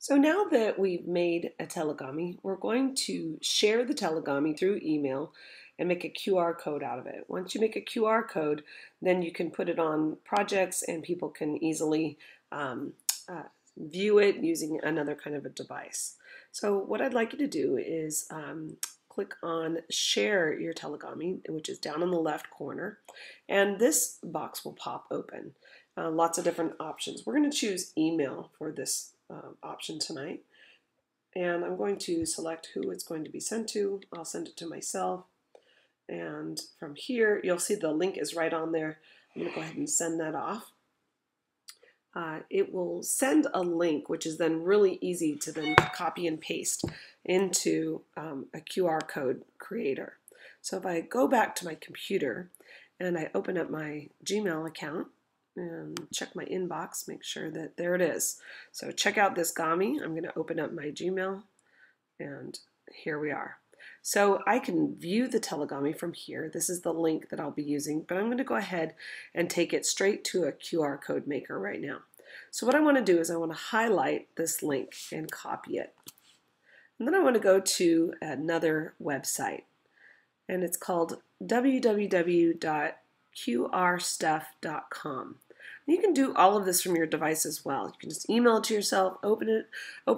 So now that we've made a telegami, we're going to share the telegami through email and make a QR code out of it. Once you make a QR code, then you can put it on projects and people can easily um, uh, view it using another kind of a device. So what I'd like you to do is click on Share Your Telegami, which is down in the left corner, and this box will pop open. Lots of different options. We're going to choose email for this option tonight. And I'm going to select who it's going to be sent to. I'll send it to myself. And from here, you'll see the link is right on there. I'm going to go ahead and send that off. It will send a link, which is then really easy to then copy and paste into a QR code creator. So if I go back to my computer and I open up my Gmail account, and check my inbox, make sure that there it is. So check out this Gami. I'm going to open up my Gmail, and here we are. So I can view the telegami from here. This is the link that I'll be using, but I'm going to go ahead and take it straight to a QR code maker right now. So what I want to do is I want to highlight this link and copy it. And then I want to go to another website, and it's called www.qrstuff.com. You can do all of this from your device as well. You can just email it to yourself, open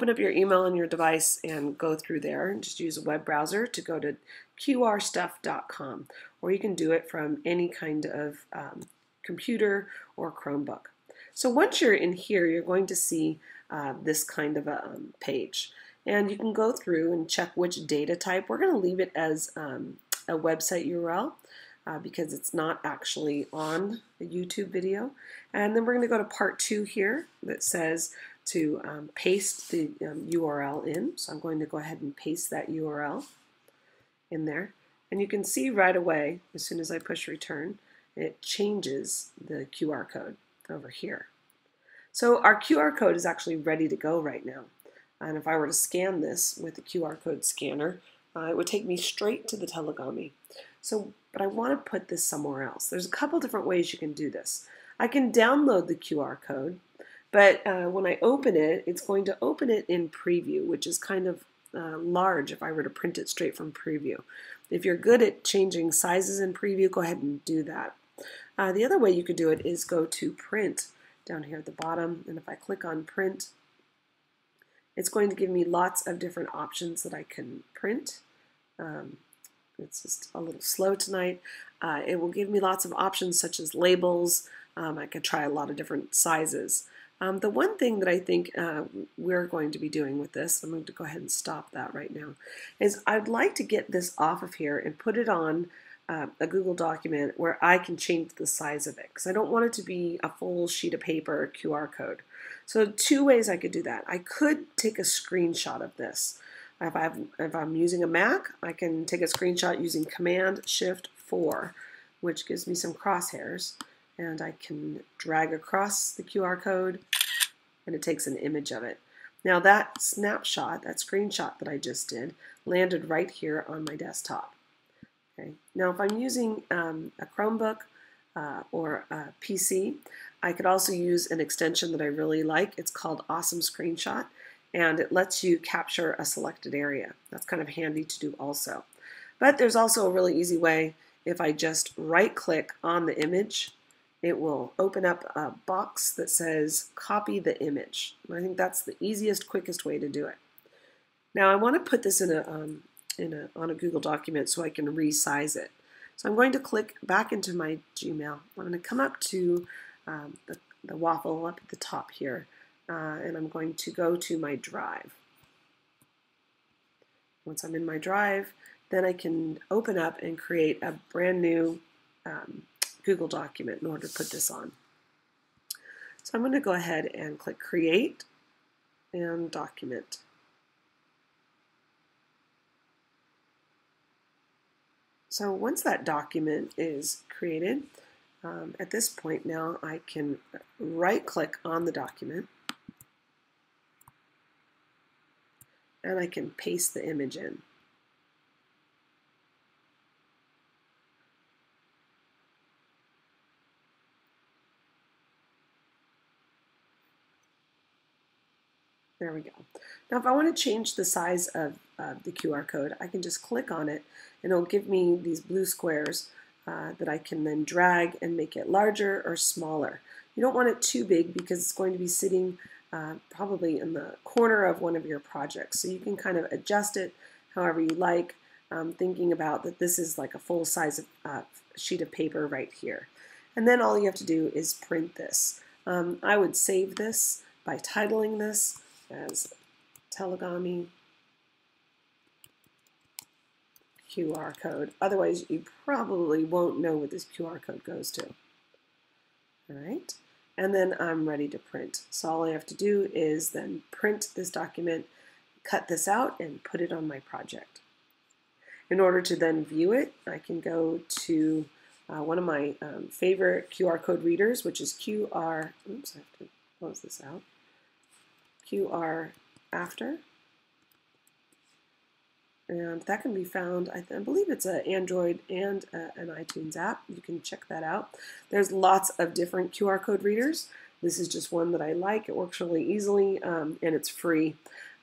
up your email on your device and go through there and just use a web browser to go to qrstuff.com, or you can do it from any kind of computer or Chromebook. So once you're in here, you're going to see this kind of a page, and you can go through and check which data type. We're going to leave it as a website URL. Because it's not actually on the YouTube video. And then we're going to go to part 2 here that says to paste the URL in. So I'm going to go ahead and paste that URL in there. And you can see right away, as soon as I push return, it changes the QR code over here. So our QR code is actually ready to go right now. And if I were to scan this with the QR code scanner, it would take me straight to the telegami. But I want to put this somewhere else. There's a couple different ways you can do this. I can download the QR code, but when I open it, it's going to open it in preview, which is kind of large if I were to print it straight from preview. If you're good at changing sizes in preview, go ahead and do that. The other way you could do it is go to print down here at the bottom, and if I click on print, it's going to give me lots of different options that I can print. It's just a little slow tonight. It will give me lots of options such as labels. I could try a lot of different sizes. The one thing that I think we're going to be doing with this, I'm going to go ahead and stop that right now, is I'd like to get this off of here and put it on a Google document where I can change the size of it, because I don't want it to be a full sheet of paper or QR code. So 2 ways I could do that. I could take a screenshot of this. If I'm using a Mac, I can take a screenshot using Command-Shift-4, which gives me some crosshairs, and I can drag across the QR code, and it takes an image of it. Now that snapshot, that screenshot that I just did, landed right here on my desktop. Okay. Now if I'm using a Chromebook or a PC, I could also use an extension that I really like. It's called Awesome Screenshot, and it lets you capture a selected area. That's kind of handy to do also. But there's also a really easy way. If I just right-click on the image, it will open up a box that says copy the image. And I think that's the easiest, quickest way to do it. Now I want to put this on a Google document so I can resize it. So I'm going to click back into my Gmail. I'm going to come up to the waffle up at the top here. And I'm going to go to my drive. Once I'm in my drive, then I can open up and create a brand new Google document in order to put this on. So I'm going to go ahead and click Create and Document. So once that document is created, at this point now I can right-click on the document, and I can paste the image in. There we go. Now if I want to change the size of the QR code, I can just click on it and it'll give me these blue squares that I can then drag and make it larger or smaller. You don't want it too big because it's going to be sitting probably in the corner of one of your projects. So you can kind of adjust it however you like, thinking about that this is like a full size sheet of paper right here. And then all you have to do is print this. I would save this by titling this as Telegami QR code. Otherwise, you probably won't know what this QR code goes to. All right, and then I'm ready to print. So all I have to do is then print this document, cut this out, and put it on my project. In order to then view it, I can go to one of my favorite QR code readers, which is QR, oops, I have to close this out, QR After. And that can be found, I believe it's an Android and an iTunes app. You can check that out. There's lots of different QR code readers. This is just one that I like. It works really easily and it's free.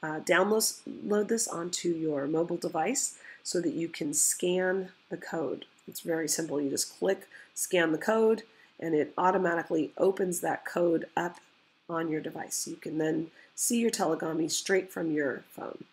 Download this onto your mobile device so that you can scan the code. It's very simple. You just click, scan the code, and it automatically opens that code up on your device. You can then see your Telegami straight from your phone.